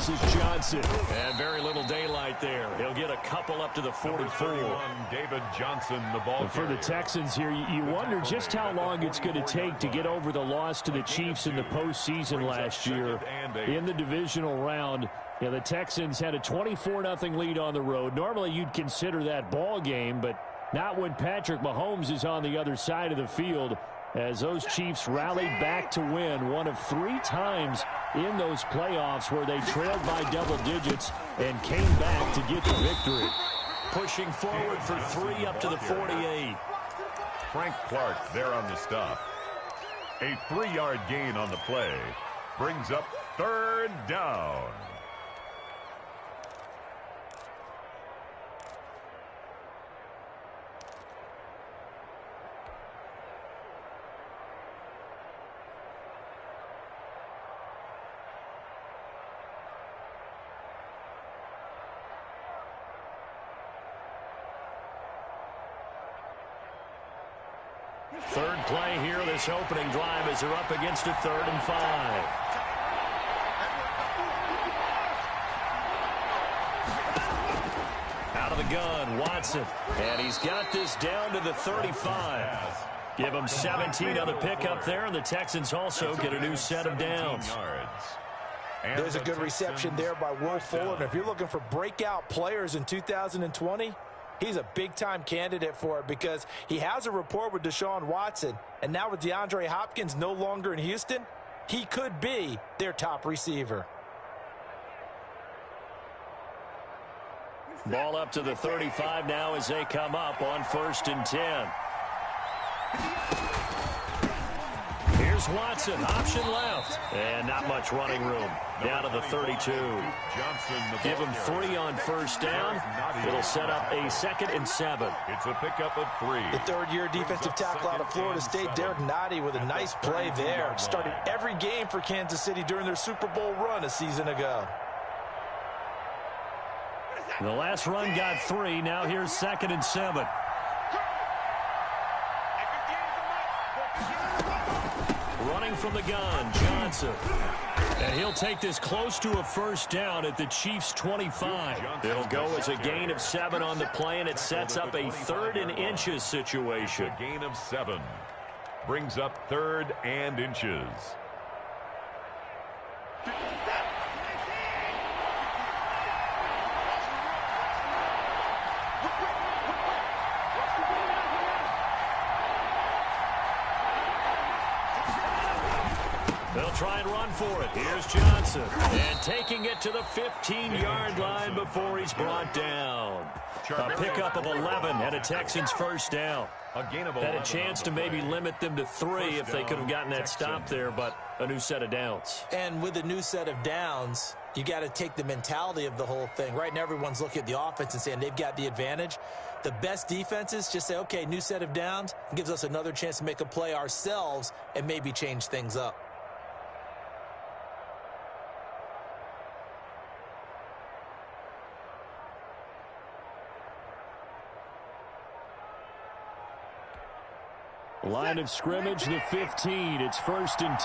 This is Johnson. And very little daylight there. He'll get a couple up to the 44. David Johnson, the ball for the Texans here, you wonder just how long it's going to take to get over the loss to the Chiefs in the postseason last year in the divisional round. Yeah, the Texans had a 24-0 lead on the road. Normally you'd consider that ball game, but not when Patrick Mahomes is on the other side of the field, as those Chiefs rallied back to win one of 3 times in those playoffs where they trailed by double digits and came back to get the victory. Pushing forward for 3 up to the 48. Frank Clark there on the stop. A 3-yard gain on the play brings up 3rd down. Third play here, this opening drive as they're up against a 3rd and 5. Out of the gun, Watson. And he's got this down to the 35. Give him 17 on the pickup there, and the Texans also get a new set of downs. There's a good reception there by Will Fuller. And if you're looking for breakout players in 2020, he's a big-time candidate for it because he has a rapport with Deshaun Watson. And now with DeAndre Hopkins no longer in Houston, he could be their top receiver. Ball up to the 35 now as they come up on 1st and 10. Here's Watson, option left. And not much running room. Down to the 32. Give him 3 on 1st down. It'll set up a 2nd and 7. It's a pickup of 3. The 3rd-year defensive tackle out of Florida State, Derek Nottie, with a nice play there. Started every game for Kansas City during their Super Bowl run a season ago. The last run got 3. Now here's 2nd and 7. Running from the gun, Johnson. And he'll take this close to a 1st down at the Chiefs' 25. It'll go as a gain of 7 on the play, and it sets up a 3rd and inches situation. A gain of 7 brings up 3rd and inches. They'll try and run for it. Here's Johnson. And taking it to the 15-yard line before he's brought down. A pickup of 11 and a Texans 1st down. Had a chance to maybe limit them to 3 if they could have gotten that stop there, but a new set of downs. And with a new set of downs, you got to take the mentality of the whole thing. Right now, everyone's looking at the offense and saying they've got the advantage. The best defenses just say, okay, new set of downs. It gives us another chance to make a play ourselves and maybe change things up. Line of scrimmage, the 15. It's 1st and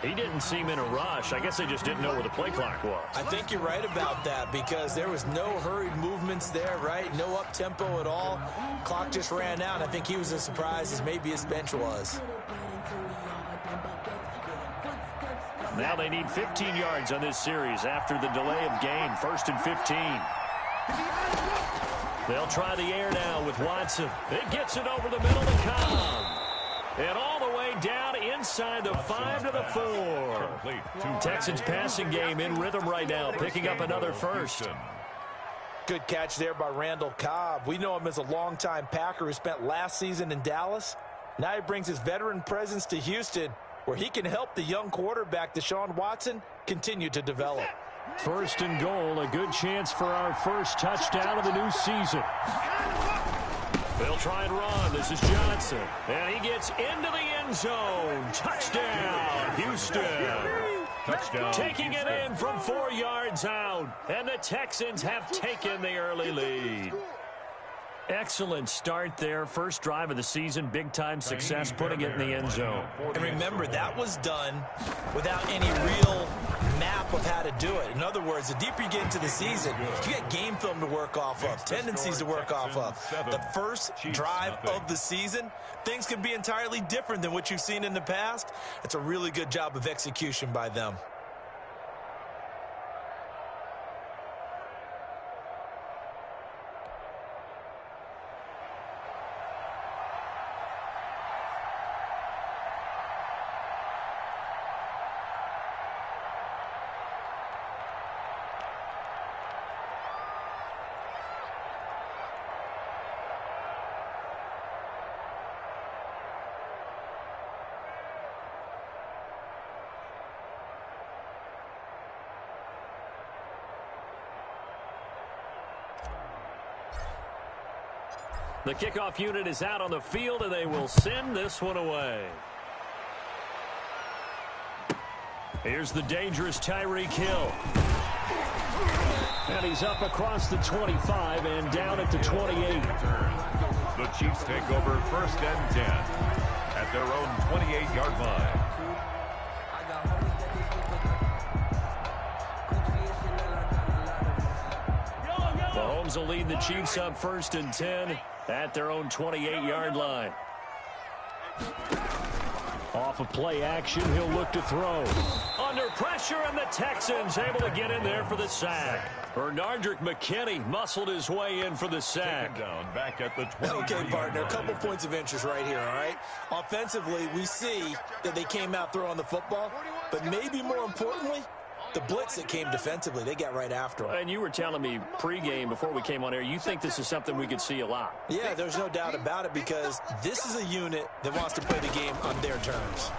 10. He didn't seem in a rush. I guess they just didn't know where the play clock was. I think you're right about that because there was no hurried movements there, right? No up-tempo at all. Clock just ran out. I think he was as surprised as maybe his bench was. Now they need 15 yards on this series after the delay of game. 1st and 15. They'll try the air now with Watson. It gets it over the middle to Cobb. And all the way down inside the 5 to the 4. Texans passing game in rhythm right now, picking up another 1st. Good catch there by Randall Cobb. We know him as a longtime Packer who spent last season in Dallas. Now he brings his veteran presence to Houston, where he can help the young quarterback, Deshaun Watson, continue to develop. 1st and goal, a good chance for our 1st touchdown of the new season. They'll try and run. This is Johnson. And he gets into the end zone. Touchdown, Houston. Touchdown. Taking it in from 4 yards out. And the Texans have taken the early lead. Excellent start there. First drive of the season. Big-time success putting it in the end zone. And remember, that was done without any real map of how to do it. In other words, the deeper you get into the season, you got game film to work off of, tendencies to work off of. The first drive of the season, things could be entirely different than what you've seen in the past. It's a really good job of execution by them. The kickoff unit is out on the field, and they will send this one away. Here's the dangerous Tyreek Hill. And he's up across the 25 and down at the 28. The Chiefs take over 1st and 10 at their own 28-yard line. Mahomes will lead the Chiefs up 1st and 10 at their own 28-yard line. Off of play action, he'll look to throw. Under pressure, and the Texans able to get in there for the sack. Bernardrick McKinney muscled his way in for the sack. Down back at the 20. Okay, partner, a couple points of interest right here, all right? Offensively, we see that they came out throwing the football, but maybe more importantly, the blitz that came defensively, they got right after him. And you were telling me pregame before we came on air, you think this is something we could see a lot. Yeah, there's no doubt about it, because this is a unit that wants to play the game on their terms.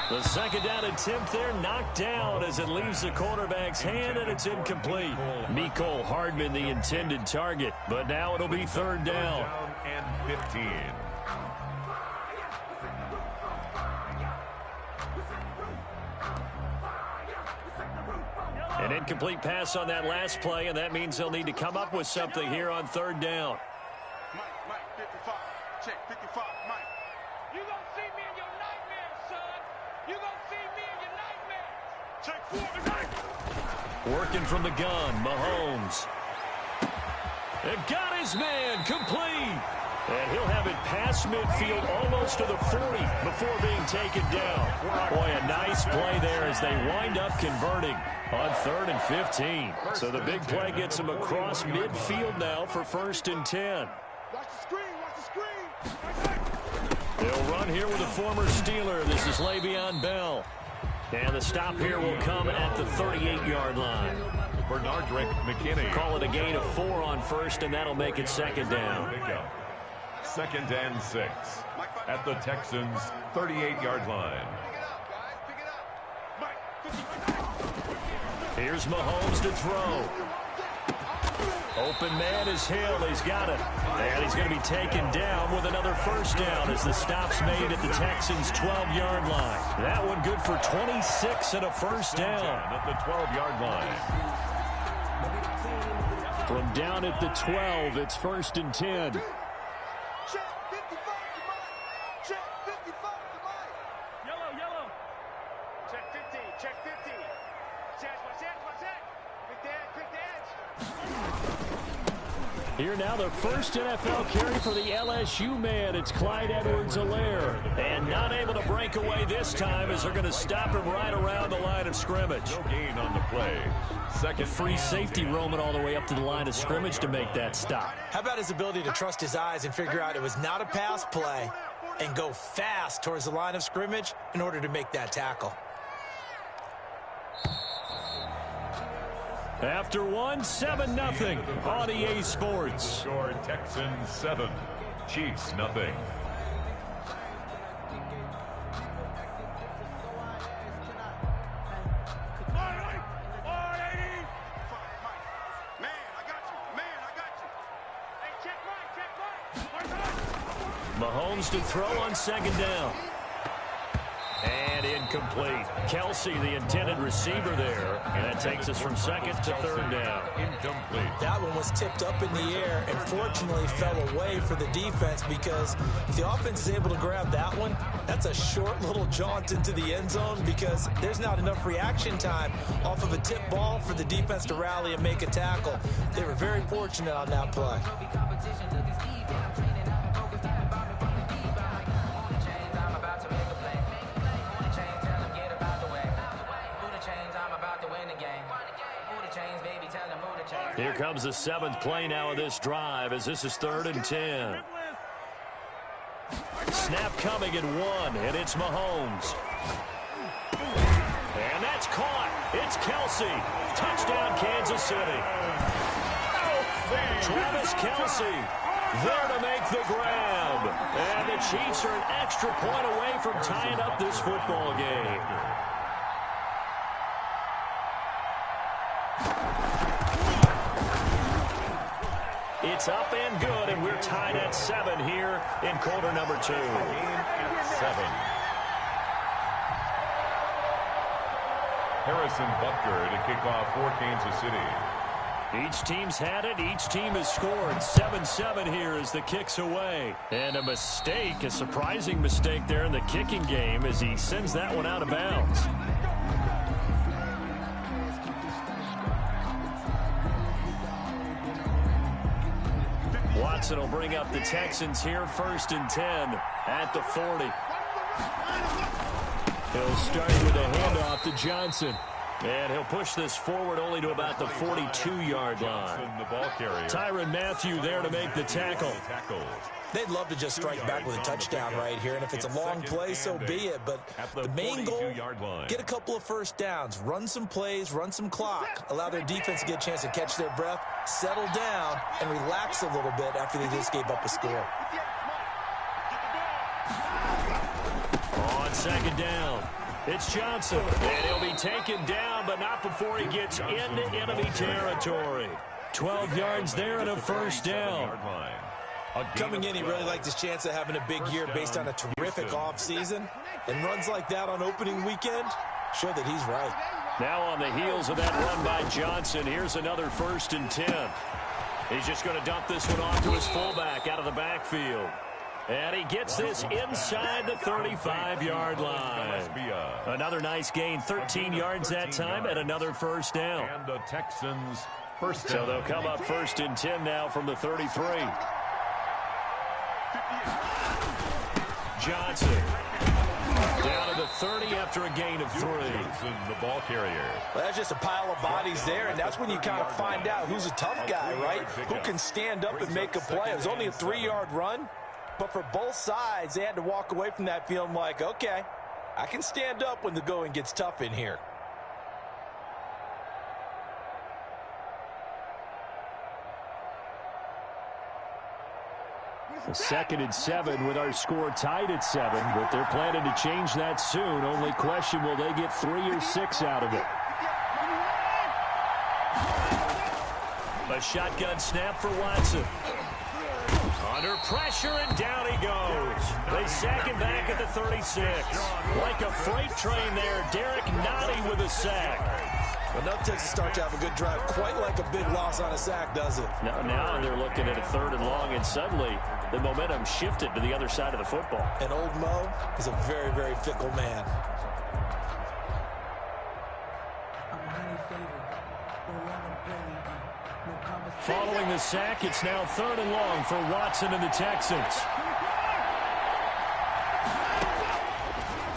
The 2nd down attempt there knocked down as it leaves the quarterback's hand, and it's incomplete. Mecole Hardman the intended target, but now it'll be 3rd down. And 15. An incomplete pass on that last play, and that means they'll need to come up with something here on 3rd down. Mike, 55. Check, 55, Mike. You gonna see me in your nightmares, son. You gonna see me in your nightmares. Check 4 tonight. Working from the gun, Mahomes. It got his man, complete. And he'll have it past midfield almost to the 40 before being taken down. Boy, a nice play there as they wind up converting on 3rd and 15. So the big play gets them across midfield now for 1st and 10. Watch the screen, watch the screen. They'll run here with a former Steeler. This is Le'Veon Bell. And the stop here will come at the 38-yard line. Bernardrick McKinney. Call it a gain of 4 on 1st, and that'll make it 2nd down. 2nd and 6 at the Texans' 38-yard line. Here's Mahomes to throw. Open man is Hill. He's got it. And he's going to be taken down with another 1st down as the stop's made at the Texans' 12-yard line. That one good for 26 and a 1st down. At the 12-yard line. From down at the 12, it's 1st and 10. Check 55 to Mike. Check 55 to Mike. Yellow, yellow. Check 15, check 15. Watch that. Quick edge. Here now, the first NFL carry for the LSU man. It's Clyde Edwards-Helaire. And not able to break away this time as they're going to stop him right around the line of scrimmage. No gain on the play. Second Free safety roaming all the way up to the line of scrimmage to make that stop. How about his ability to trust his eyes and figure out it was not a pass play and go fast towards the line of scrimmage in order to make that tackle? After one, 7-0 on EA Sports. Score Texans 7, Chiefs nothing. Mahomes to throw on 2nd down. And incomplete. Kelsey, the intended receiver there. And that takes us from second to third down. Incomplete. That one was tipped up in the air and fortunately fell away for the defense, because if the offense is able to grab that one, that's a short little jaunt into the end zone, because there's not enough reaction time off of a tip ball for the defense to rally and make a tackle. They were very fortunate on that play. Here comes the 7th play now of this drive, as this is 3rd and 10. Snap coming at 1, and it's Mahomes. And that's caught. It's Kelsey. Touchdown, Kansas City. Travis Kelsey there to make the grab. And the Chiefs are an extra point away from tying up this football game. It's up and good, and we're tied at 7 here in quarter number 2. 7. Harrison Butker to kick off for Kansas City. Each team's had it. Each team has scored. 7-7 here as the kick's away. And a mistake, a surprising mistake there in the kicking game, as he sends that one out of bounds. Watson will bring up the Texans here, 1st and 10 at the 40. He'll start with a handoff to Johnson. And he'll push this forward only to about the 42-yard line. The ball carrier. Tyrann Mathieu there to make the tackle. They'd love to just strike back with a touchdown right here, and if it's a long play, so be it. But the main goal, get a couple of first downs, run some plays, run some clock, allow their defense to get a chance to catch their breath, settle down, and relax a little bit after they just gave up a score. On 2nd down, it's Johnson. And he'll be taken down, but not before he gets into enemy territory. 12 yards there and a 1st down. Coming in, he really liked his chance of having a big year based on a terrific offseason. And runs like that on opening weekend show that he's right. Now on the heels of that run by Johnson, here's another 1st and 10. He's just going to dump this one off to his fullback out of the backfield. And he gets this inside the 35-yard line. Another nice gain, 13 yards that time, and another 1st down. And the Texans first down. So they'll come up 1st and 10 now from the 33. Johnson down to the 30 after a gain of 3. Johnson, the ball carrier. Well, that's just a pile of bodies there, and that's when you kind of find out who's a tough guy, right? Who can stand up and make a play. It was only a 3-yard run, but for both sides, they had to walk away from that feeling like, okay, I can stand up when the going gets tough in here. A 2nd and 7 with our score tied at 7, but they're planning to change that soon. Only question, will they get 3 or 6 out of it? A shotgun snap for Watson. Under pressure, and down he goes. They sack him back at the 36. Like a freight train there, Derek Nottie with a sack. Enough Texas start to have a good drive, quite like a big loss on a sack, does it? Now they're looking at a 3rd and long, and suddenly the momentum shifted to the other side of the football. And old Mo is a very, very fickle man. Following the sack, it's now 3rd and long for Watson and the Texans.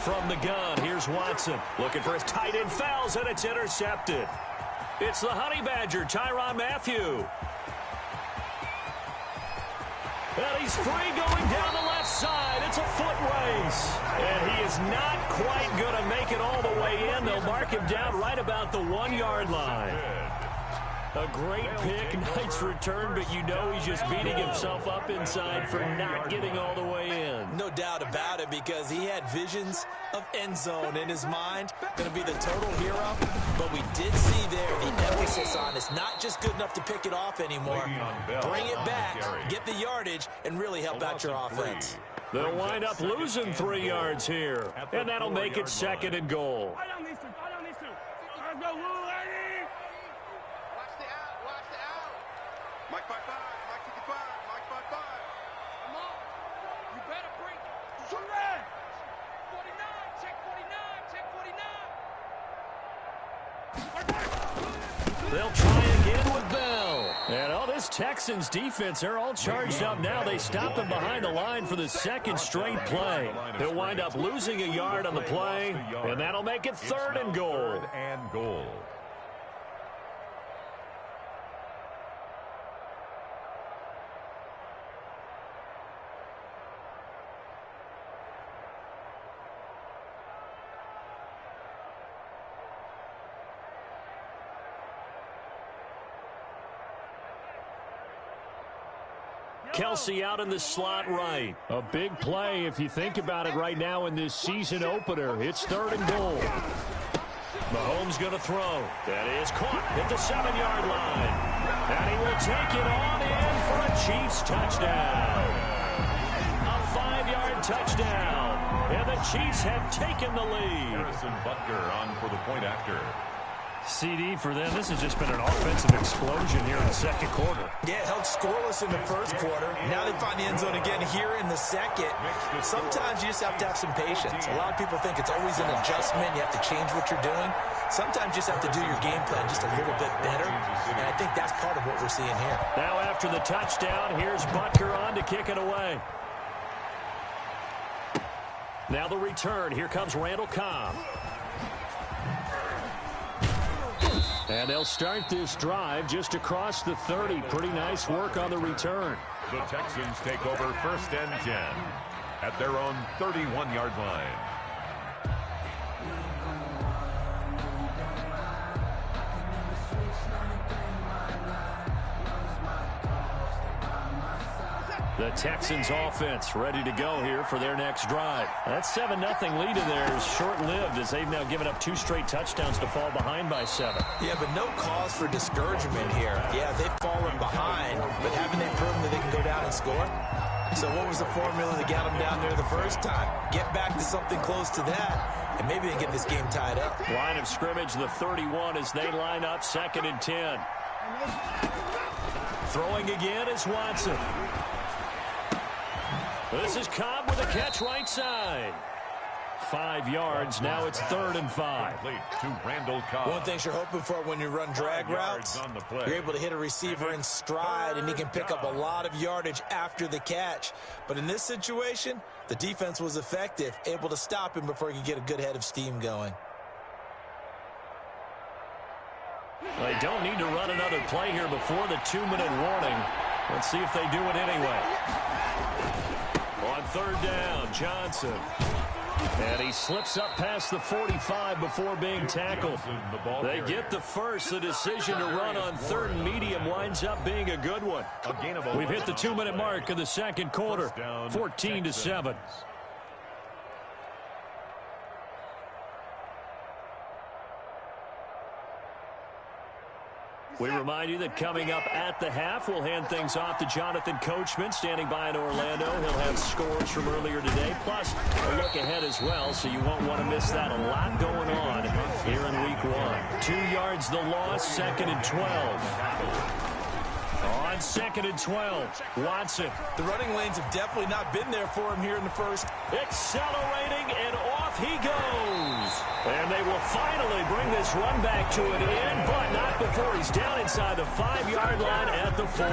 From the gun, here's Watson. Looking for his tight end, fouls, and it's intercepted. It's the Honey Badger, Tyrann Mathieu. And he's free going down the left side. It's a foot race. And he is not quite going to make it all the way in. They'll mark him down right about the 1-yard line. A great pick, nice return, but you know he's just beating himself up inside for not getting all the way in. No doubt about it, because he had visions of end zone in his mind. Going to be the total hero, but we did see there the emphasis on it's not just good enough to pick it off anymore. Bring it back, get the yardage, and really help out your offense. They'll wind up losing 3 yards here, and that'll make it 2nd and goal. Watch the out. Mike 5-5, Mike 55, Mike 5-5. Come on. You better break. Shoot that. 49, check 49, check 49. They'll try again with Bell. And all this Texans defense, they're all charged up now. They stopped him behind the line for the 2nd straight play. They'll wind up losing a yard on the play, and that'll make it 3rd and goal. Kelsey out in the slot right. A big play if you think about it right now in this season opener. It's 3rd and goal. Mahomes going to throw. That is caught at the 7-yard line. And he will take it on in for a Chiefs touchdown. A 5-yard touchdown. And the Chiefs have taken the lead. Harrison Butker on for the point after. CD for them. This has just been an offensive explosion here in the 2nd quarter. Yeah, held scoreless in the 1st quarter. Now they find the end zone again here in the 2nd. Sometimes you just have to have some patience. A lot of people think it's always an adjustment. You have to change what you're doing. Sometimes you just have to do your game plan just a little bit better. And I think that's part of what we're seeing here. Now after the touchdown, here's Butker on to kick it away. Now the return. Here comes Randall Cobb. And they'll start this drive just across the 30. Pretty nice work on the return. The Texans take over 1st and 10 at their own 31-yard line. The Texans offense ready to go here for their next drive. That 7-0 lead in there is short-lived as they've now given up 2 straight touchdowns to fall behind by 7. Yeah, but no cause for discouragement here. Yeah, they've fallen behind, but haven't they proven that they can go down and score? So what was the formula that got them down there the first time? Get back to something close to that, and maybe they get this game tied up. Line of scrimmage, the 31 as they line up 2nd and 10. Throwing again is Watson. This is Cobb with a catch right side. 5 yards. Now it's 3rd and 5. To Randall Cobb. One thing you're hoping for when you run drag routes, you're able to hit a receiver in stride, and he can pick up a lot of yardage after the catch. But in this situation, the defense was effective, able to stop him before he could get a good head of steam going. They don't need to run another play here before the 2-minute warning. Let's see if they do it anyway. On 3rd down, Johnson. And he slips up past the 45 before being tackled. They get the first. The decision to run on 3rd and medium winds up being a good one. We've hit the 2-minute mark in the 2nd quarter. 14-7. We remind you that coming up at the half, we'll hand things off to Jonathan Coachman, standing by in Orlando. He'll have scores from earlier today, plus a look ahead as well, so you won't want to miss that. A lot going on here in Week 1. 2 yards the loss, 2nd and 12. On 2nd and 12, Watson. The running lanes have definitely not been there for him here in the first. Accelerating, and off he goes. And they will finally bring this run back to an end, but not before he's down inside the 5-yard line at the 4.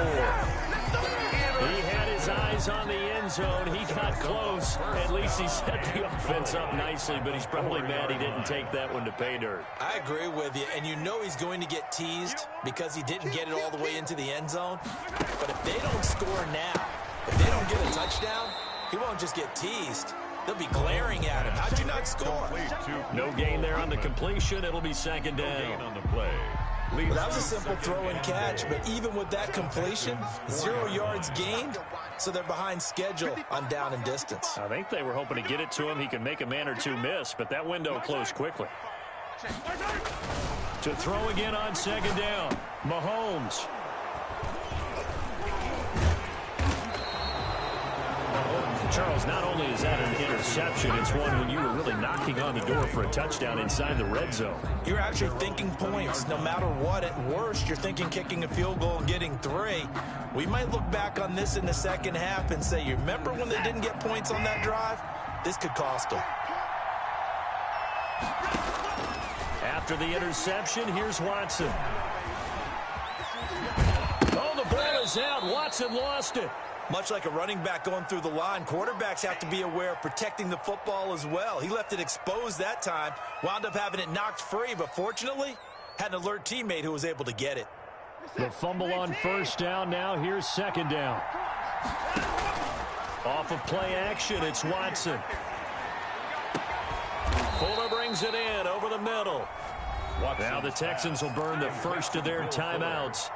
He had his eyes on the end zone. He got close. At least he set the offense up nicely, but he's probably mad he didn't take that one to pay dirt. I agree with you, and you know he's going to get teased because he didn't get it all the way into the end zone. But if they don't score now, if they don't get a touchdown, he won't just get teased. They'll be glaring at him. How'd you not score? No gain there on the completion. It'll be 2nd down. On the play. Well, that was a simple throw and catch, but even with that completion, 0 yards gained, so they're behind schedule on down and distance. I think they were hoping to get it to him. He could make a man or two miss, but that window closed quickly. To throw again on 2nd down, Mahomes. Charles, not only is that an interception, it's one when you were really knocking on the door for a touchdown inside the red zone. You're actually thinking points. No matter what, at worst, you're thinking kicking a field goal and getting 3. We might look back on this in the second half and say, you remember when they didn't get points on that drive? This could cost them. After the interception, here's Watson. Oh, the ball is out. Watson lost it. Much like a running back going through the line, quarterbacks have to be aware of protecting the football as well. He left it exposed that time, wound up having it knocked free, but fortunately, had an alert teammate who was able to get it. The fumble on first down. Now here's second down. Off of play action, it's Watson. Fuller brings it in over the middle. Now the Texans will burn the first of their timeouts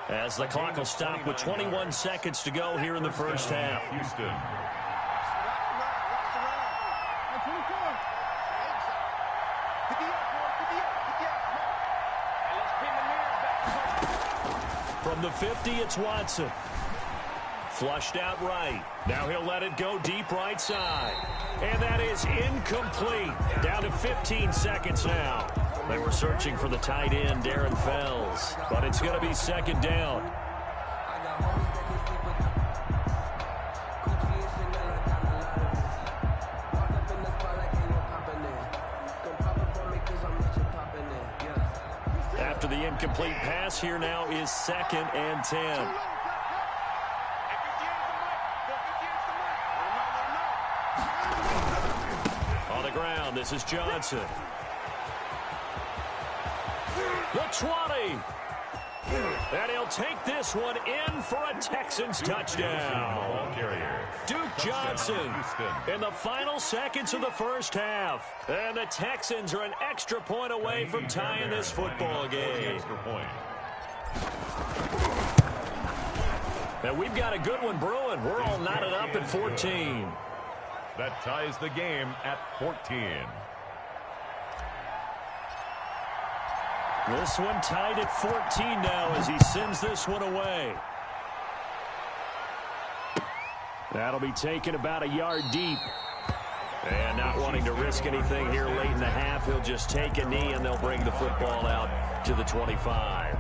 as the clock will stop with 21 seconds to go here in the first half. Houston. From the 50, it's Watson. Flushed out right. Now he'll let it go deep right side. And that is incomplete. Down to 15 seconds now. They were searching for the tight end, Darren Fells. But it's going to be second down. After the incomplete pass, here now is 2nd and 10. On the ground, this is Johnson. The 20. And he'll take this one in for a Texans touchdown. Duke Johnson in the final seconds of the first half. And the Texans are an extra point away from tying this football game. And we've got a good one brewing. We're all knotted up at 14. That ties the game at 14. This one tied at 14 now as he sends this one away. That'll be taken about a yard deep. And not wanting to risk anything here late in the half, he'll just take a knee and they'll bring the football out to the 25.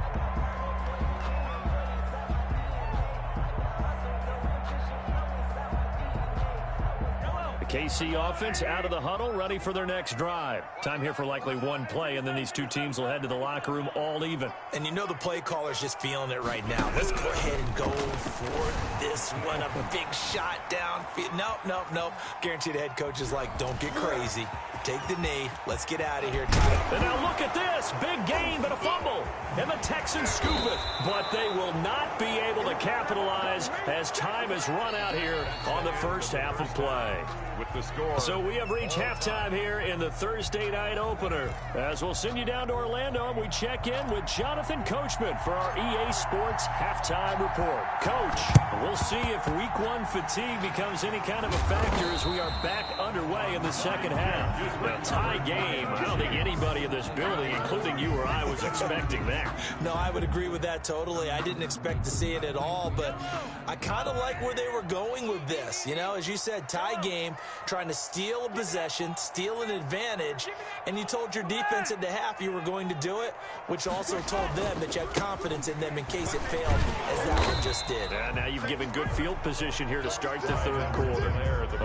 KC offense out of the huddle, ready for their next drive. Time here for likely one play, and then these two teams will head to the locker room all even. And you know the play caller's just feeling it right now. Let's go ahead and go for this one. A big shot down. Nope. Guarantee the head coach is like, don't get crazy. Take the knee. Let's get out of here. And now look at this. Big gain, but a fumble. And the Texans scoop it. But they will not be able to capitalize as time has run out here on the first half of play. With the score. So we have reached halftime here in the Thursday night opener. As we'll send you down to Orlando, and we check in with Jonathan Coachman for our EA Sports halftime report. Coach, we'll see if week one fatigue becomes any kind of a factor as we are back underway in the second half. A tie game. I don't think anybody in this building, including you or I, was expecting that. No, I would agree with that totally. I didn't expect to see it at all, but I kind of like where they were going with this. You know, as you said, tie game, trying to steal a possession, steal an advantage, and you told your defense at the half you were going to do it, which also told them that you had confidence in them in case it failed, as that one just did. And now you've given good field position here to start the third quarter.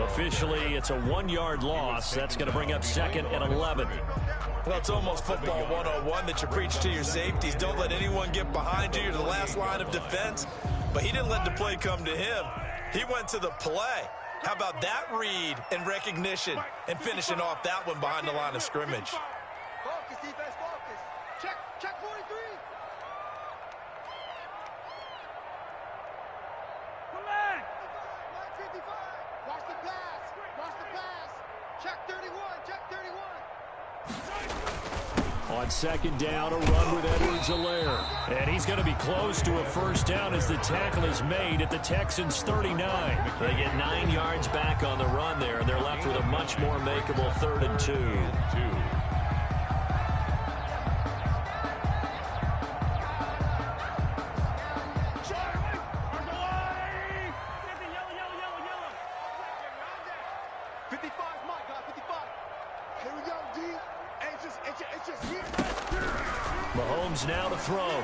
Officially, it's a 1-yard loss. That's going to bring up 2nd and 11. Well, it's almost football 101 that you preach to your safeties. Don't let anyone get behind you. You're the last line of defense. But he didn't let the play come to him. He went to the play. How about that read and recognition and finishing off that one behind the line of scrimmage? Focus, defense, focus. Check 43. Come back. 55. Watch the pass. Check 31. On second down, a run with Edwards-Helaire. And he's going to be close to a first down as the tackle is made at the Texans' 39. They get 9 yards back on the run there, and they're left with a much more makeable 3rd and 2. Here we go, D. It's just here. Mahomes now to throw.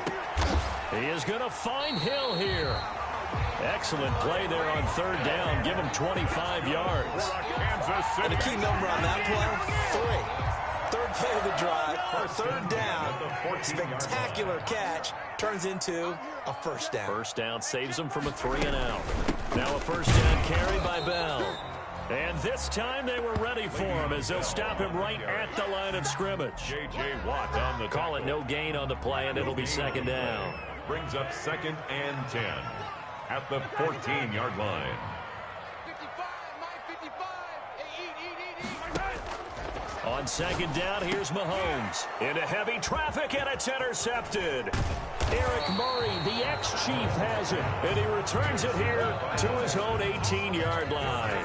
He is going to find Hill here. Excellent play there on third down. Give him 25 yards. And a key number on that play, 3. Third play of the drive, third down, spectacular catch, turns into a first down. First down saves him from a 3-and-out. Now a first down carry by Bell. And this time they were ready for him as they'll stop him right at the line of scrimmage. J.J. Watt on the Call it no gain on the play, and it'll be second down. Brings up 2nd and 10 at the 14-yard line. 55, Mike, 55. On second down, here's Mahomes. Into heavy traffic, and it's intercepted. Eric Murray, the ex-Chief, has it, and he returns it here to his own 18-yard line.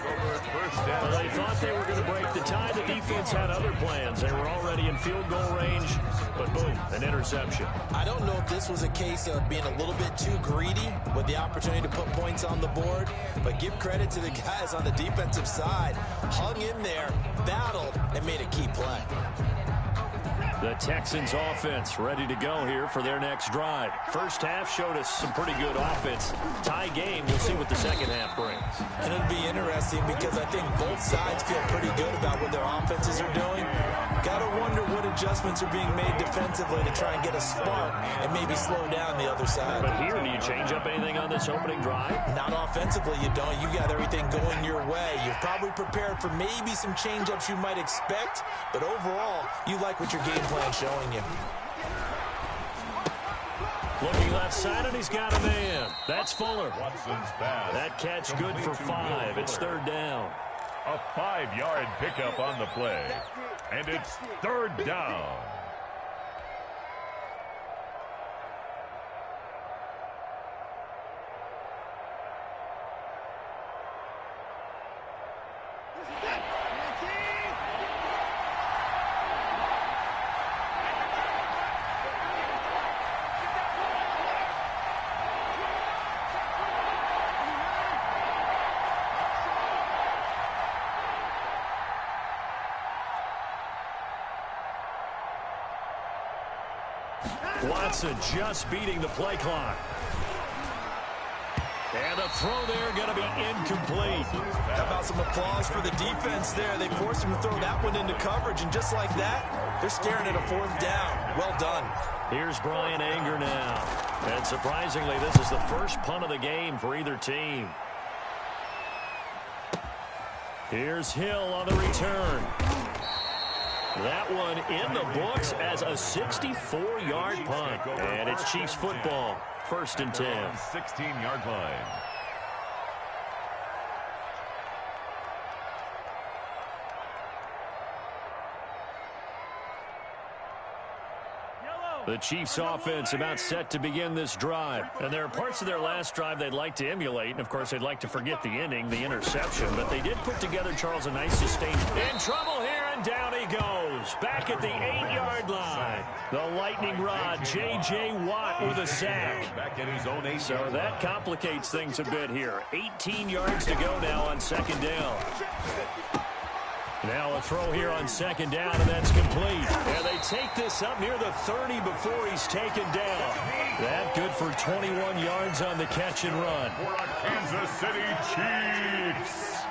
Well, they thought they were going to break the tie. The defense had other plans. They were already in field goal range, but boom, an interception. I don't know if this was a case of being a little bit too greedy with the opportunity to put points on the board, but give credit to the guys on the defensive side. Hung in there, battled, and made a key play. The Texans offense ready to go here for their next drive. First half showed us some pretty good offense. Tie game, we'll see what the second half brings. And it'll be interesting because I think both sides feel pretty good about what their offenses are doing. Got to wonder what adjustments are being made defensively to try and get a spark and maybe slow down the other side. But here, do you change up anything on this opening drive? Not offensively, you don't. You got everything going your way. You've probably prepared for maybe some change-ups you might expect, but overall, you like what your game plan showing you. Looking left side, and he's got a man. That's Fuller. Watson's pass. That catch good for 5. It's third down. A 5-yard pickup on the play. And it's third down. Watson just beating the play clock. And the throw there going to be incomplete. How about some applause for the defense there? They forced him to throw that one into coverage, and just like that, they're staring at a fourth down. Well done. Here's Brian Anger now. And surprisingly, this is the first punt of the game for either team. Here's Hill on the return. That one in the books as a 64-yard punt. And it's Chiefs football. First and 10. 16-yard line. The Chiefs offense about set to begin this drive. And there are parts of their last drive they'd like to emulate. And, of course, they'd like to forget the inning, the interception. But they did put together, Charles, a nice sustained. In trouble here, and down he goes. Back at the 8-yard line. The lightning rod, J.J. Watt with a sack. Back at his own 8-yard So that complicates things a bit here. 18 yards to go now on second down. Now a throw here on second down, and that's complete. And they take this up near the 30 before he's taken down. That good for 21 yards on the catch and run. for the Kansas City Chiefs.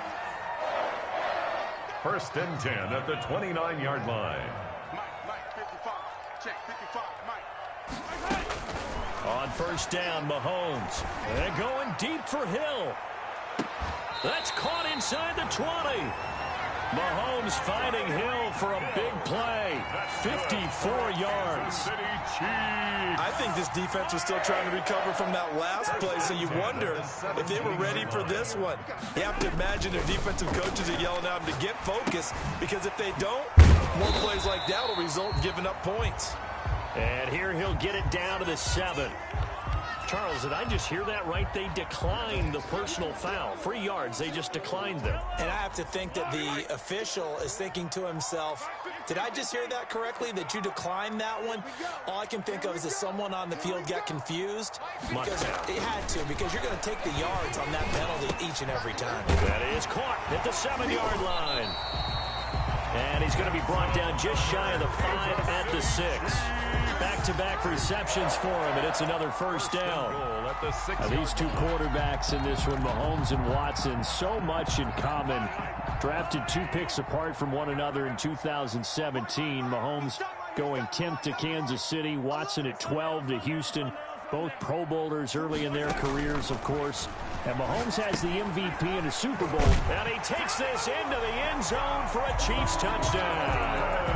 First and 10 at the 29-yard line. Mike, 55. Check, 55, Mike. On first down, Mahomes. And going deep for Hill. That's caught inside the 20. Mahomes finding Hill for a big play. 54 yards. I think this defense was still trying to recover from that last play, so you wonder if they were ready for this one. You have to imagine their defensive coaches are yelling at them to get focused, because if they don't, more plays like that will result in giving up points. And here he'll get it down to the 7. Charles, did I just hear that right? They declined the personal foul. 3 yards, they just declined them. And I have to think that the official is thinking to himself, did I just hear that correctly, that you declined that one? All I can think of is that someone on the field got confused. Because it had to, because you're going to take the yards on that penalty each and every time. That is caught at the 7-yard line. And he's going to be brought down just shy of the 5 at the 6. Back-to-back receptions for him, and it's another first down. These two quarterbacks in this one, Mahomes and Watson, so much in common. Drafted 2 picks apart from one another in 2017. Mahomes going 10th to Kansas City, Watson at 12 to Houston. Both Pro Bowlers early in their careers, of course. And Mahomes has the MVP in a Super Bowl. And he takes this into the end zone for a Chiefs touchdown.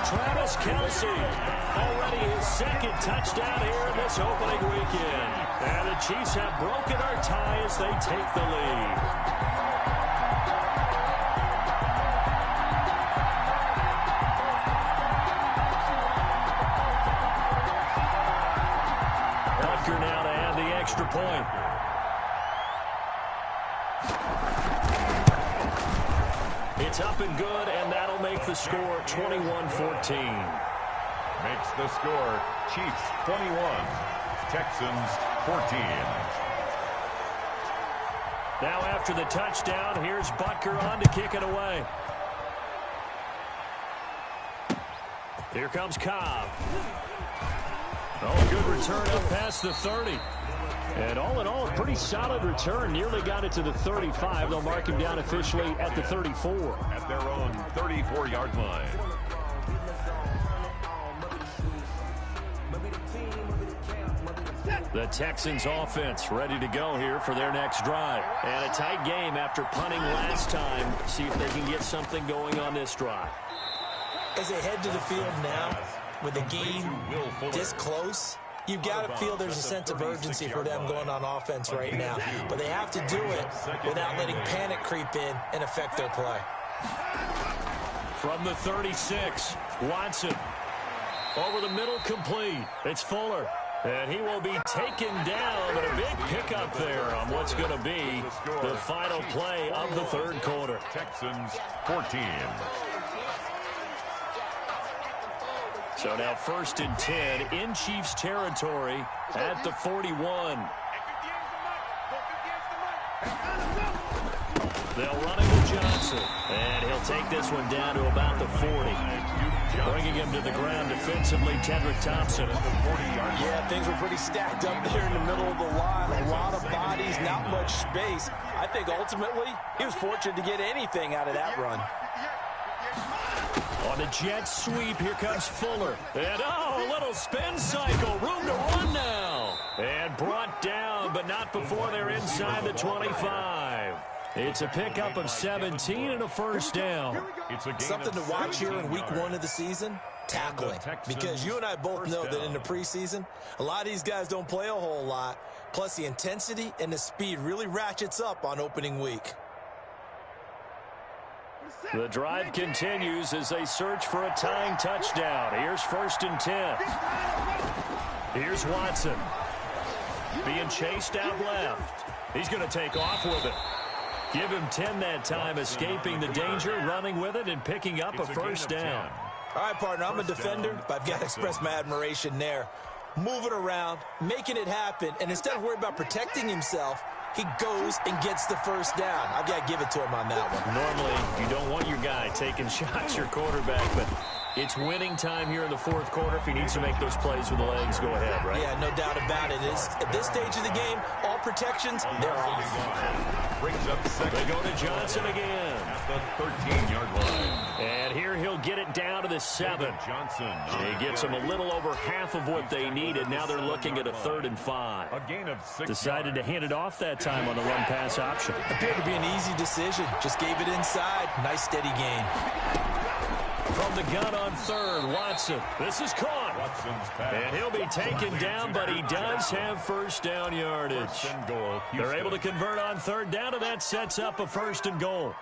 Travis Kelce, already his 2nd touchdown here in this opening weekend. And the Chiefs have broken our tie as they take the lead. Now to add the extra point. It's up and good, and that'll make the score 21-14. Makes the score Chiefs 21, Texans 14. Now after the touchdown, here's Butker on to kick it away. Here comes Cobb. Oh, good return up past the 30. And all in all, a pretty solid return. Nearly got it to the 35. They'll mark him down officially at the 34. At their own 34-yard line. The Texans offense ready to go here for their next drive. And a tight game after punting last time. See if they can get something going on this drive. As they head to the field now, with the game this close, you've got to feel there's a sense of urgency for them going on offense right now. But they have to do it without letting panic creep in and affect their play. From the 36, Watson. Over the middle, complete. It's Fuller. And he will be taken down, but a big pickup there on what's going to be the final play of the third quarter. Texans 14. So now 1st and 10 in Chiefs territory at the 41. They'll run it with Johnson. And he'll take this one down to about the 40. Bringing him to the ground defensively, Tedrick Thompson. Yeah, things were pretty stacked up there in the middle of the line. A lot of bodies, not much space. I think ultimately he was fortunate to get anything out of that run. On the jet sweep, here comes Fuller. And, oh, a little spin cycle. Room to run now. And brought down, but not before they're inside the 25. It's a pickup of 17 and a first down. Something to watch here in week 1 of the season, tackling. Because you and I both know that in the preseason, a lot of these guys don't play a whole lot. Plus, the intensity and the speed really ratchets up on opening week. The drive continues as they search for a tying touchdown. Here's 1st and 10. Here's Watson. Being chased out left. He's going to take off with it. Give him 10 that time, escaping the danger, running with it, and picking up a first down. All right, partner, I'm a defender, but I've got to express my admiration there. Moving around, making it happen, and instead of worrying about protecting himself, he goes and gets the first down. I've got to give it to him on that one. Normally, you don't want your guy taking shots, your quarterback, but it's winning time here in the 4th quarter. If he needs to make those plays with the legs, go ahead, right? Yeah, no doubt about it. At this stage of the game, all protections, they're off. Brings up second. They go to Johnson again. At the 13-yard line. And here he'll get it down to the 7. Johnson. He gets them a little over half of what they needed. Now they're looking at a 3rd and 5. A gain of 6. Decided to hand it off that time on the run-pass option. Appeared to be an easy decision. Just gave it inside. Nice, steady gain. From the gun on 3rd, Watson. This is caught. And he'll be taken down, but he does have first down yardage. They're able to convert on 3rd down, and that sets up a 1st and goal.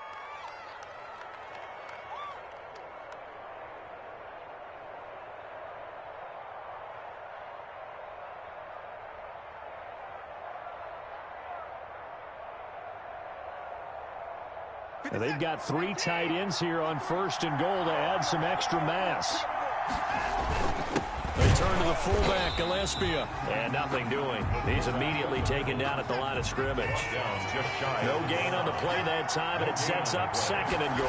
And they've got 3 tight ends here on 1st and goal to add some extra mass. They turn to the fullback, Gillespie. And nothing doing. He's immediately taken down at the line of scrimmage. No gain on the play that time, and it sets up 2nd and goal.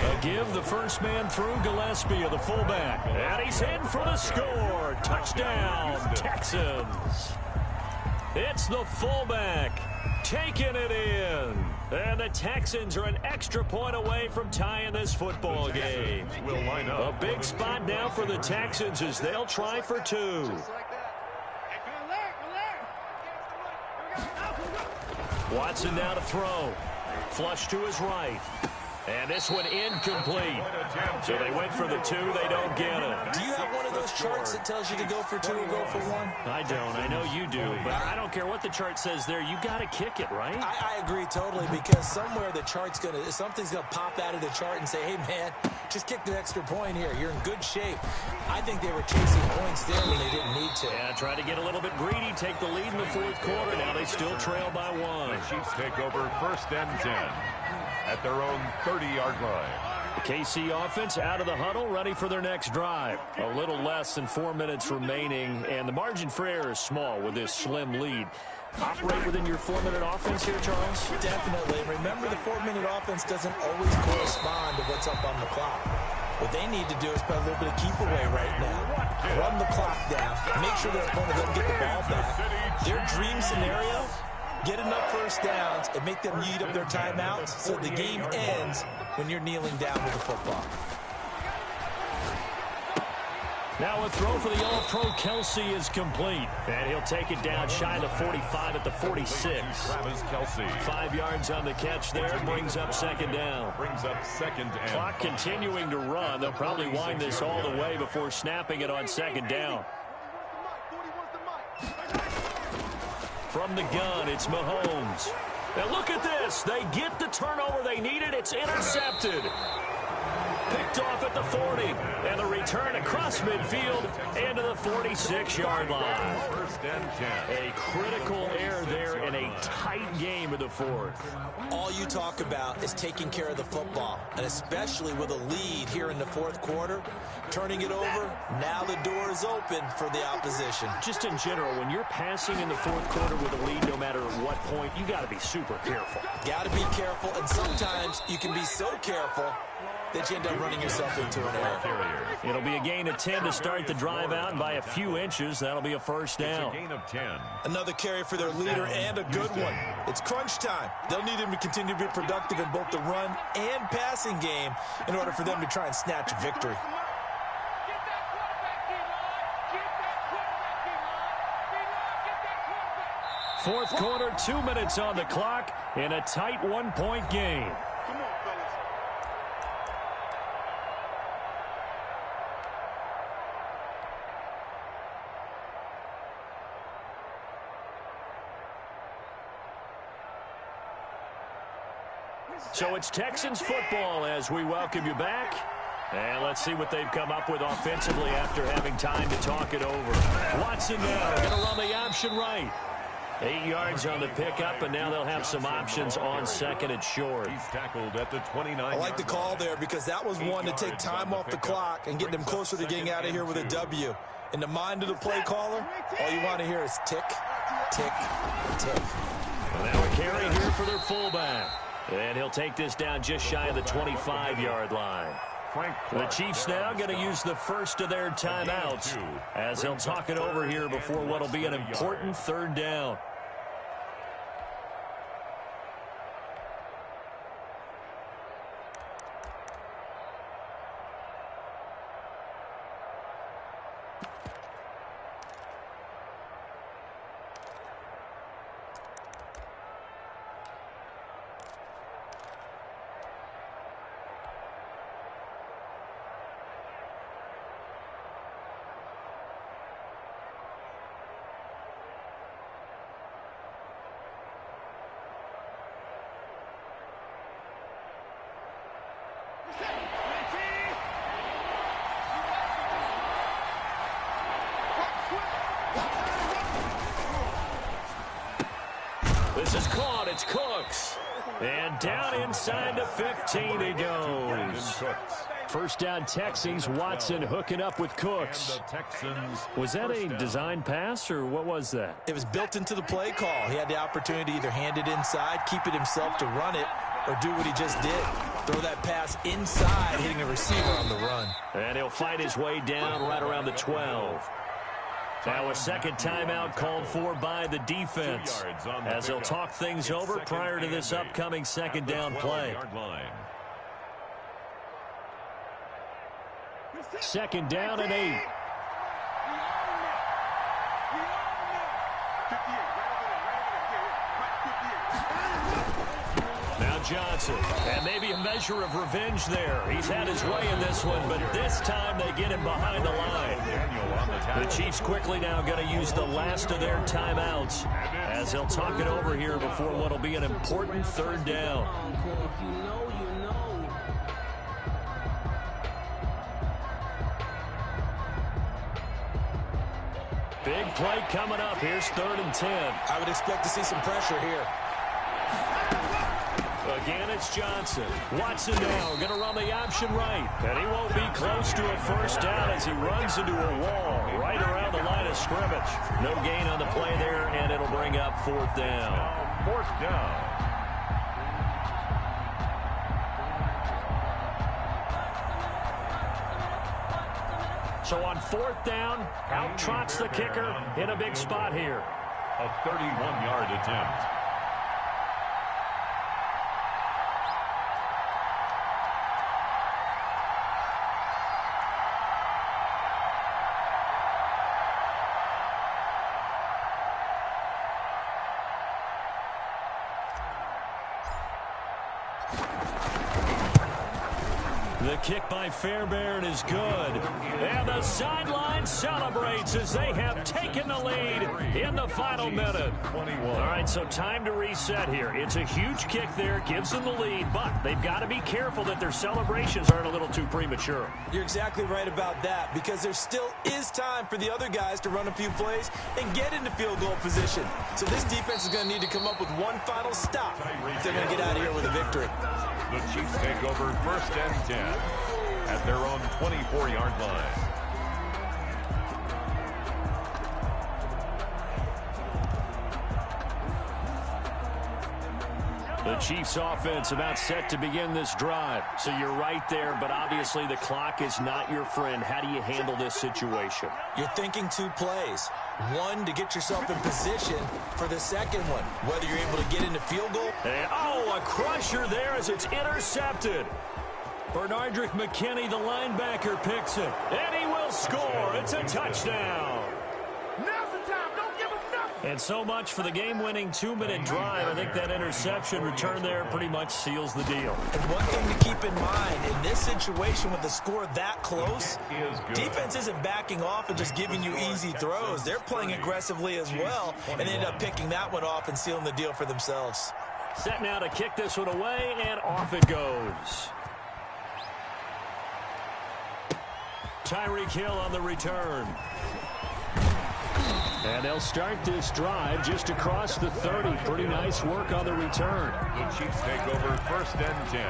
A give, the first man through, Gillespie, the fullback. And he's in for the score. Touchdown, Texans. It's the fullback taking it in. And the Texans are an extra point away from tying this football game. A big spot now for the Texans as they'll try for 2. Watson now to throw. Flush to his right. And this one incomplete. So they went for the 2. They don't get it. Do you have one of those charts that tells you to go for 2 or go for 1? I don't. I know you do. But I don't care what the chart says there. You got to kick it, right? I agree totally, because somewhere the chart's something's going to pop out of the chart and say, hey, man, just kick the extra point here. You're in good shape. I think they were chasing points there when they didn't need to. Yeah, try to get a little bit greedy, take the lead in the 4th quarter. Now they still trail by 1. The Chiefs take over 1st and 10 at their own 30-yard line. The KC offense out of the huddle, ready for their next drive. A little less than 4 minutes remaining, and the margin for error is small with this slim lead. Operate within your 4-minute offense here, Charles? Definitely. Remember, the 4-minute offense doesn't always correspond to what's up on the clock. What they need to do is play a little bit of keep away right now. Run the clock down. Make sure their opponent doesn't get the ball back. Their dream scenario, get enough first downs and make them eat up their timeouts so the game ends when you're kneeling down with the football. Now a throw for the All-Pro Kelsey is complete. And he'll take it down shy of the 45 at the 46. Travis Kelsey. 5 yards on the catch there. Brings up 2nd down. Brings up 2nd and Clock continuing to run. They'll probably wind this all the way before snapping it on 2nd down. From the gun, it's Mahomes. And look at this. They get the turnover they needed. It's intercepted. Picked off at the 40. And the return across midfield into the 46-yard line. 1st and 10. A critical error there in a tight game of the 4th. All you talk about is taking care of the football, and especially with a lead here in the 4th quarter, turning it over, now the door is open for the opposition. Just in general, when you're passing in the 4th quarter with a lead, no matter at what point, you got to be super careful. Got to be careful, and sometimes you can be so careful that you end up running yourself into an error. It'll be a gain of 10 to start the drive out, and by a few inches, that'll be a 1st down. It's a gain of 10. Another carry for their leader, and a good one. It's crunch time. They'll need him to continue to be productive in both the run and passing game in order for them to try and snatch a victory. Fourth quarter, 2 minutes on the clock in a tight 1-point game. So it's Texans football as we welcome you back. And let's see what they've come up with offensively after having time to talk it over. Watson now going to run the option right. 8 yards on the pickup, and now they'll have some options on 2nd and short. He's tackled at the 29. I like the call there because that was one to take time off the clock and get them closer to getting out of here with a W. In the mind of the play caller, all you want to hear is tick, tick, tick. Well, now a carry here for their fullback. And he'll take this down just shy of the 25-yard line. The Chiefs now going to use the first of their timeouts as they'll talk it over here before what will be an important 3rd down. This is caught. It's Cooks. And down inside the 15 he goes. First down Texans. Watson hooking up with Cooks. Was that a design pass, or what was that? It was built into the play call. He had the opportunity to either hand it inside, keep it himself to run it, or do what he just did. Throw that pass inside, hitting a receiver on the run. And he'll fight his way down right around the 12. Now a second timeout called for by the defense as they'll talk things over prior to this upcoming second down play. Second down and 8. Now Johnson, and maybe a measure of revenge there. He's had his way in this one, but this time they get him behind the line. The Chiefs quickly now going to use the last of their timeouts as they'll talk it over here before what will be an important third down. Big play coming up. Here's 3rd and 10. I would expect to see some pressure here. Again, it's Johnson. Watson now going to run the option right. And he won't be close to a first down as he runs into a wall right around the line of scrimmage. No gain on the play there, and it'll bring up 4th down. 4th down. So on 4th down, out trots the kicker in a big spot here. A 31-yard attempt. The kick by Fairbairn is good. And the sideline celebrates as they have taken the lead in the final minute. All right, so time to reset here. It's a huge kick there, gives them the lead, but they've got to be careful that their celebrations aren't a little too premature. You're exactly right about that, because there still is time for the other guys to run a few plays and get into field goal position. So this defense is going to need to come up with one final stop if they're going to get out of here with a victory. The Chiefs take over 1st and 10 at their own 24-yard line. The Chiefs offense about set to begin this drive. So you're right there, but obviously the clock is not your friend. How do you handle this situation? You're thinking 2 plays. One, to get yourself in position for the second one, whether you're able to get into field goal. And, oh, a crusher there as it's intercepted. Bernardrick McKinney, the linebacker, picks it. And he will score. It's a touchdown. Now's the time. Don't give him nothing. And so much for the game-winning 2-minute drive. I think that interception return there pretty much seals the deal. And one thing to keep in mind, in this situation with the score that close, defense isn't backing off and just giving you easy throws. They're playing aggressively as well, and they end up picking that one off and sealing the deal for themselves. Set now to kick this one away, and off it goes. Tyreek Hill on the return. And they'll start this drive just across the 30. Pretty nice work on the return. The Chiefs take over 1st and 10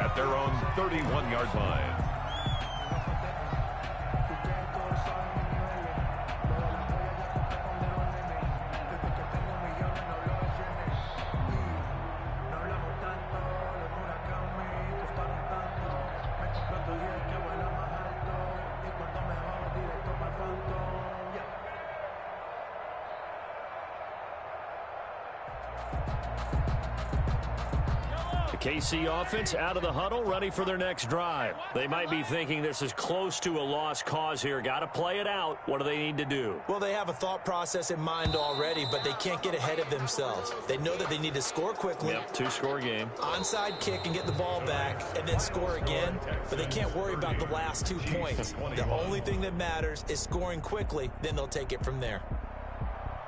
at their own 31-yard line. KC offense out of the huddle, ready for their next drive. They might be thinking this is close to a lost cause here. Got to play it out. What do they need to do? Well, they have a thought process in mind already, but they can't get ahead of themselves. They know that they need to score quickly. Yep, 2-score game. Onside kick and get the ball back and then score again, but they can't worry about the last 2 points. The only thing that matters is scoring quickly, then they'll take it from there.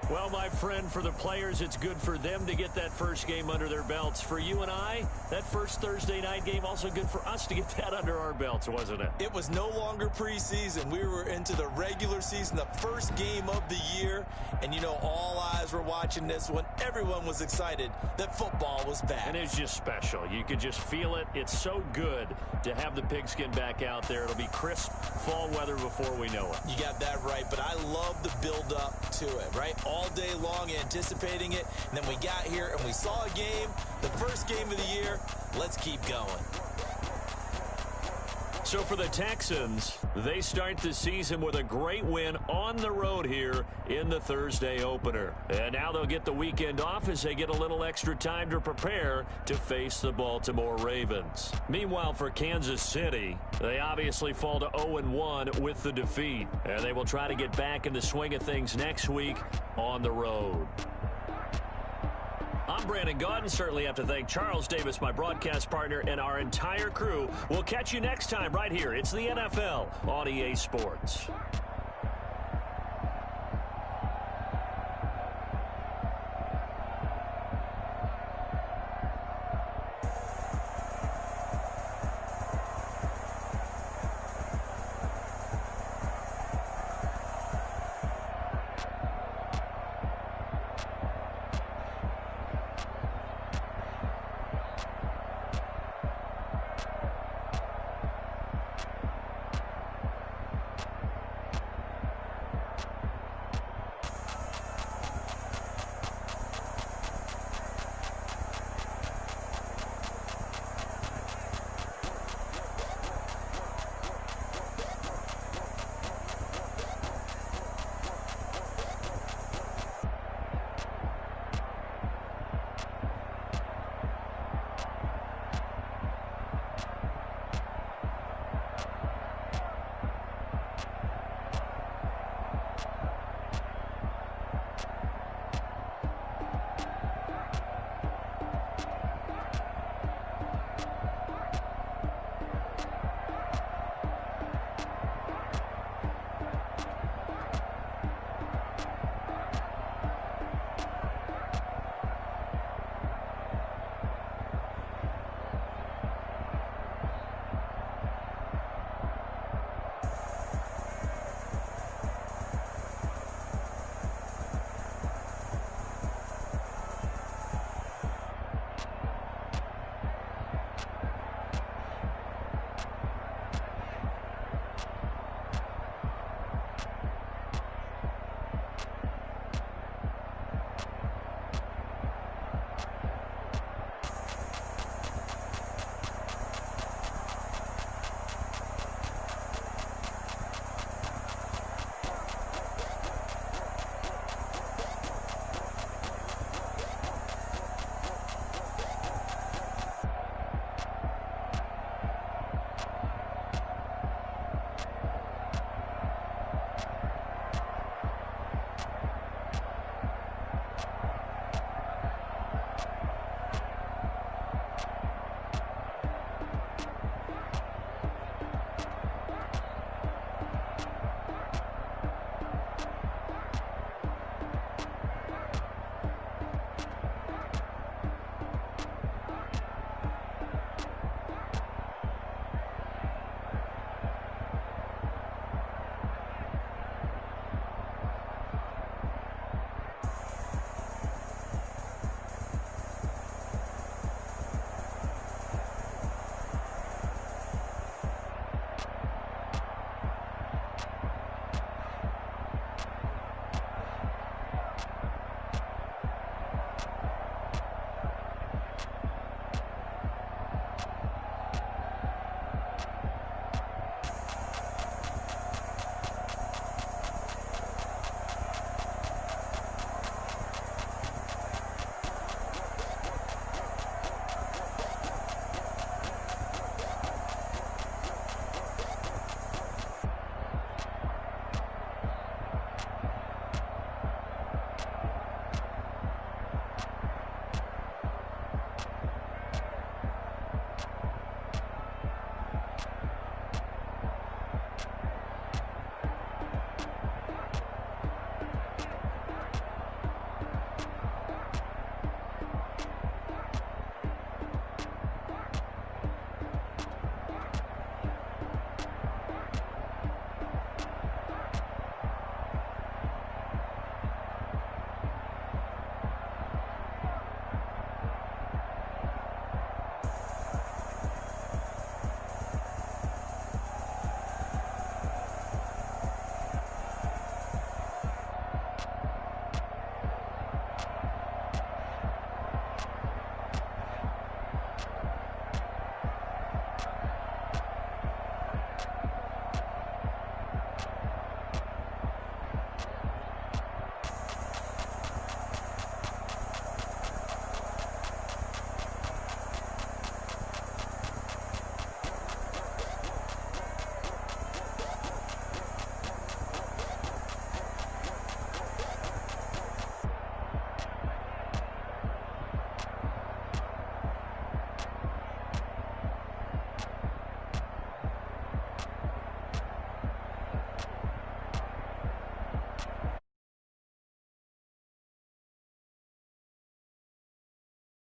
Well, my friend, for the players, it's good for them to get that first game under their belts. For you and I, that first Thursday night game, also good for us to get that under our belts, wasn't it? It was no longer preseason. We were into the regular season, the first game of the year. And, you know, all eyes were watching this one. everyone was excited that football was back. And it's just special. You could just feel it. It's so good to have the pigskin back out there. It'll be crisp fall weather before we know it. You got that right, but I love the build-up to it, right? All day long anticipating it, and then we got here and we saw a game, the first game of the year. Let's keep going. So for the Texans, they start the season with a great win on the road here in the Thursday opener. And now they'll get the weekend off as they get a little extra time to prepare to face the Baltimore Ravens. Meanwhile, for Kansas City, they obviously fall to 0-1 with the defeat. And they will try to get back in the swing of things next week on the road. I'm Brandon Gaudin. Certainly have to thank Charles Davis, my broadcast partner, and our entire crew. We'll catch you next time right here. It's the NFL on EA Sports.